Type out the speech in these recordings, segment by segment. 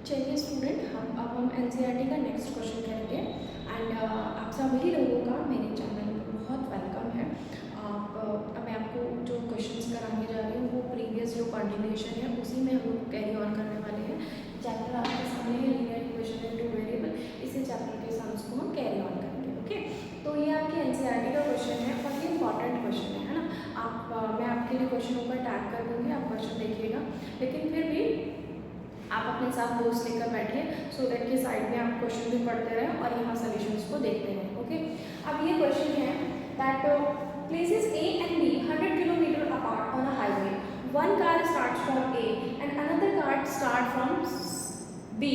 चलिए स्टूडेंट, हम एनसीईआरटी का नेक्स्ट क्वेश्चन करेंगे। एंड आप सभी लोगों का मेरे चैनल पर बहुत वेलकम है। अब मैं आपको जो क्वेश्चंस कराने जा रही हूँ वो प्रीवियस जो कंटिन्यूएशन है उसी में हम लोग कैरी ऑन करने वाले हैं। चैप्टर आपके सामने है, linear equation in two variable. इसी चैप्टर के सम्स को हम कैरी ऑन करेंगे। ओके, तो ये आपके एनसीईआरटी का क्वेश्चन है और ये इंपॉर्टेंट क्वेश्चन है ना। मैं आपके लिए क्वेश्चनों पर टैग कर दूँगी, आप क्वेश्चन देखिएगा, लेकिन फिर भी आप अपने साथ नोट्स लेकर बैठिए सो दैट के साइड में आप क्वेश्चन भी पढ़ते रहें और यहाँ सॉल्यूशंस को देखते रहें। ओके, अब ये क्वेश्चन है that places A and B 100 kilometre apart on a highway, one car starts from A and another car start from B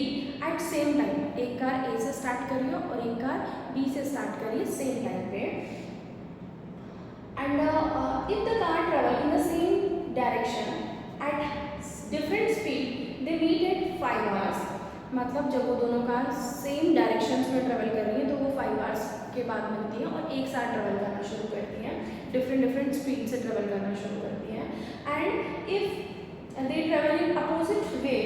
at same time. एक कार A से स्टार्ट करिए और एक कार B से start करिए same time पे। And if the car travel in the same direction at different speed they meet at 5 hours। मतलब जब वो दोनों कार सेम डायरेक्शंस में ट्रेवल कर रही है तो वो 5 hours के बाद मिलती हैं और एक साथ ट्रेवल करना शुरू करती हैं, डिफरेंट स्पीड से ट्रेवल करना शुरू करती हैं। And if they travel in opposite way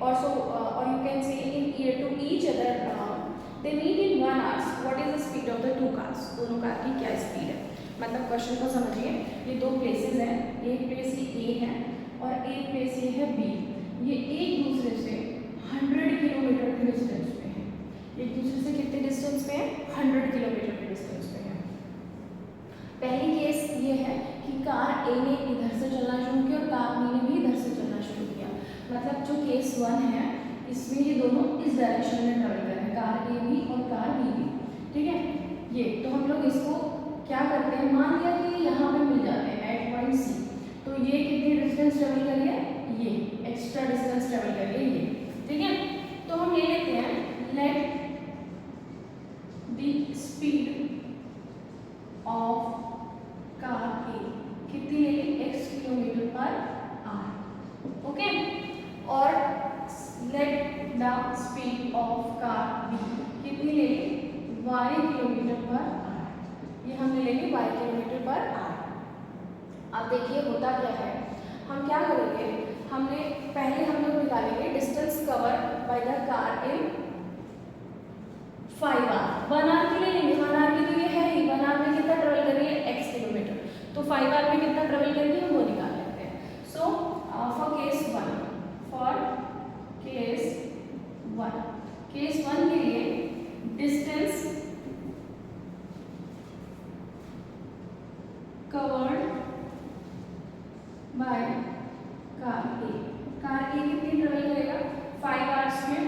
also और you can see into each other they meet in 1 hour, what is the speed of the two cars? दोनों कार की क्या speed है? मतलब क्वेश्चन को समझिए, ये दो प्लेसेस हैं, एक प्लेस ये A है और एक प्लेस ये है B। ये एक दूसरे से 100 किलोमीटर के डिस्टेंस पे है। एक दूसरे से कितने डिस्टेंस पे है? 100 किलोमीटर के डिस्टेंस पे है। पहली केस ये है कि कार A ने इधर से चलना शुरू किया और कार B ने भी इधर से चलना शुरू किया। मतलब जो केस 1 है इसमें ये दोनों इस डायरेक्शन में ट्रेवल कर रहे हैं, कार A भी और कार B भी। ठीक है, ये तो हम लोग इसको क्या करते हैं, मान लिया कि यहाँ पे मिल जाते हैं एट पॉइंट C, तो ये कितनी डिस्टेंस ट्रेवल करिए? ये एक्स्ट्रा डिस्टेंस ट्रेवल करिए ये। ठीक है, तो हम ले लेते हैं let the speed of car A कितनी ले ली? x kilometre per hour. Okay, और let the speed of car B कितनी ले ली? y kilometre per hour. ये हमने ले ली y किलोमीटर पर आवर। अब देखिए होता क्या है, हम क्या करेंगे, हमने पहले हम लोग निकालेंगे distance cover by the car in 5 hour। 1 hour के लिए लेंगे, 1 hour के लिए है ही, 1 hour में कितना ट्रेवल कर रही है? x किलोमीटर, तो 5 hour में कितना ट्रेवल कर रही है वो निकाल लेते हैं। सो फॉर केस 1 के लिए distance covered by car A, car A कितनी ट्रेवल करेगा? 5 hours में,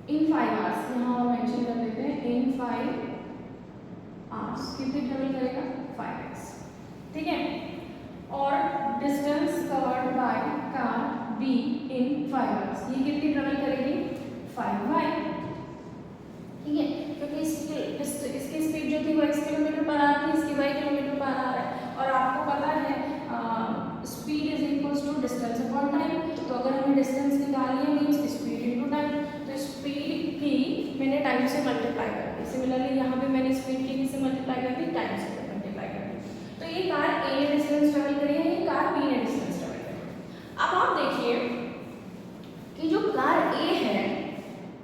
इन 5 hours, यहाँ हम मेंशन कर देते हैं इन 5 hours कितनी ट्रेवल करेगा? 5x। ठीक है, और distance covered by car B in 5 hours, ये कितनी ट्रेवल करेगी? 5y। ठीक है, क्योंकि इसकी स्पीड जो थी वो x किलोमीटर पर आ रही थी, इसकी y किलोमीटर पर आ रहा है, और आपको पता है speed is equals to distance upon time. तो अगर हमें डिस्टेंस निकालनी है मीन्स स्पीड इनटू टाइम, तो स्पीड की मैंने टाइम से मल्टीप्लाई कर दी। सिमिलरली यहाँ पे मैंने स्पीड की किससे मल्टीप्लाई कर दी? टाइम से मल्टीप्लाई कर दी। तो ये कार A ने डिस्टेंस ट्रेवल करी है, ये कार B ने डिस्टेंस ट्रेवल करी है। अब आप देखिए कि जो कार A है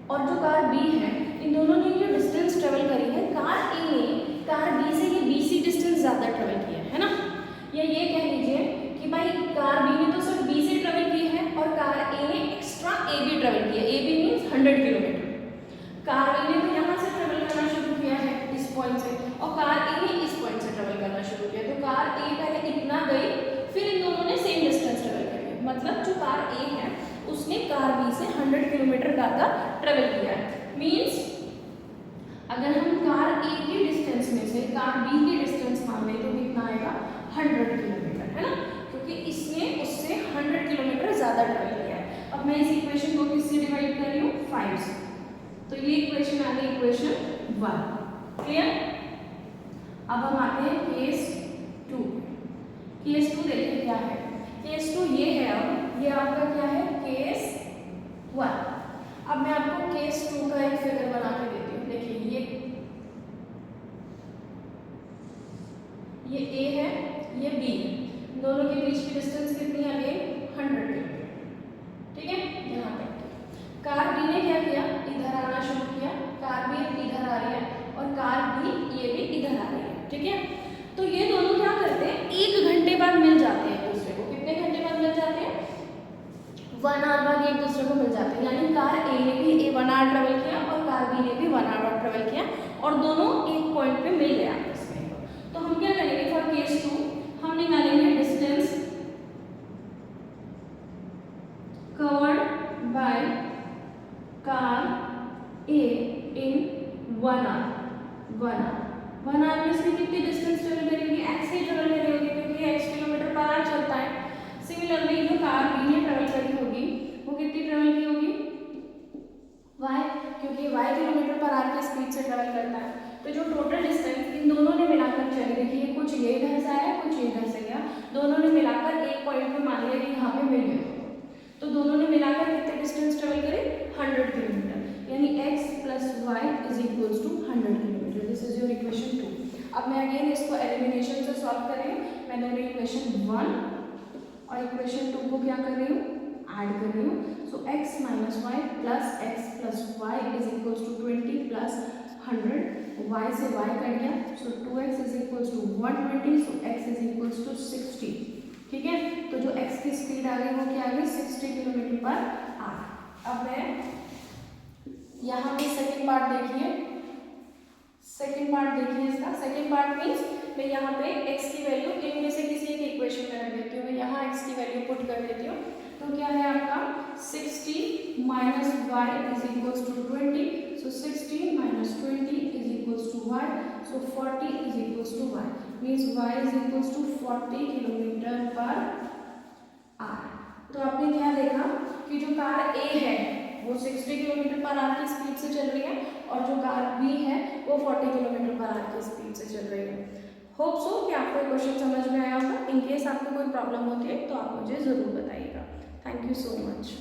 और जो कार B है, इन दोनों ने जो डिस्टेंस ट्रेवल करी है, कार A ने कार B से ये BC डिस्टेंस ज़्यादा ट्रेवल किया है ना। या ये कह लीजिए कि भाई कार B ने तो सिर्फ B से ट्रेवल की है और कार A ने एक्स्ट्रा AB ट्रेवल किया। AB means 100 kilometre. Car B ने तो यहाँ से ट्रेवल करना शुरू किया है इस पॉइंट से, और कार A ने इस पॉइंट से ट्रेवल करना शुरू किया। तो कार A पहले इतना गई, फिर इन दोनों ने सेम डिस्टेंस ट्रेवल करी। मतलब जो कार A है उसने कार B से 100 किलोमीटर ज़्यादा ट्रेवल किया है। मीन्स अगर हम कार A की डिस्टेंस में से कार B की डिस्टेंस मान लें तो कितना आएगा? 100 किलोमीटर, है ना, क्योंकि इसने उससे 100 किलोमीटर ज़्यादा ट्रेवल किया है। अब मैं इस इक्वेशन को किससे डिवाइड कर रही हूँ? 5 से, तो ये इक्वेशन आ गई इक्वेशन 1। क्लियर? अब हम आते हैं केस 2। केस 2 देखिए क्या है। केस 2 ये है, अब ये आपका क्या है? केस 1। अब मैं आपको केस 2 का एक फिगर बना के देती हूँ। देखिए ये A है, ये B है, दोनों के बीच की डिस्टेंस कितनी है? 100 किलोमीटर। ठीक है, यहाँ 1 आवर बाद एक दूसरे को मिल जाते हैं, यानी कार ए ने भी 1 आवर ट्रेवल किया और कार बी ने भी 1 आवर ट्रेवल किया और दोनों एक पॉइंट पे मिल गए आपस में। तो हम क्या करेंगे फॉर केस 2 हम निकालेंगे distance covered by car A in 1 hour. 1 hour में इसमें कितनी डिस्टेंस ट्रेवल करेगी, एक्स ही ट्रेवल करी होगी क्योंकि एक्स किलोमीटर पर आवर चलता है। सिमिलरली जो कार बी ने ट्रेवल करी होगी वो कितनी ट्रेवल की होगी, वाई, क्योंकि वाई किलोमीटर पर आवर की स्पीड से ट्रेवल करता है। तो जो टोटल डिस्टेंस इन दोनों ने मिलाकर चली, देखिए कुछ ये इधर से आया कुछ ये इधर से गया, दोनों ने मिलाकर एक पॉइंट पे मान लिया कि यहाँ पे मिल गए, तो दोनों ने मिलाकर कितने डिस्टेंस ट्रेवल करे 100 किलोमीटर, यानी x plus y is equals to 100 kilometre. This is your equation 2। अब मैं अगेन इसको एलिमिनेशन से सॉल्व कर रही हूँ। मैंने इक्वेशन 1 और इक्वेशन 2 को क्या कर रही हूँ, ऐड कर रही हूँ। So x minus y plus x plus y is equals to 20 plus 100, y से y कट गया, so 2x is equals to 120, so x is equals to 60। ठीक है, तो जो x की स्पीड आ गई वो क्या आ गई 60 किलोमीटर पर आवर। अब मैं यहाँ पे सेकेंड पार्ट देखिए, सेकेंड पार्ट देखिए इसका। सेकेंड पार्ट मीन्स मैं यहाँ पे x की वैल्यू इनमें से किसी एक इक्वेशन में रख देती हूँ। मैं यहाँ x की वैल्यू पुट कर देती हूँ, तो क्या है आपका 60 minus y is equals to 20, so 60 minus 20 is equals to y, so 40 is equals to y, means y is equals to 40 kilometre per hour. तो आपने क्या देखा कि जो कार A है वो 60 किलोमीटर पर आवर की स्पीड से चल रही है और जो कार B है वो 40 किलोमीटर पर आवर की स्पीड से चल रही है। होप सो कि आपको क्वेश्चन समझ में आया होगा। इन केस आपको कोई प्रॉब्लम होती है तो आप मुझे ज़रूर बताइएगा। Thank you so much.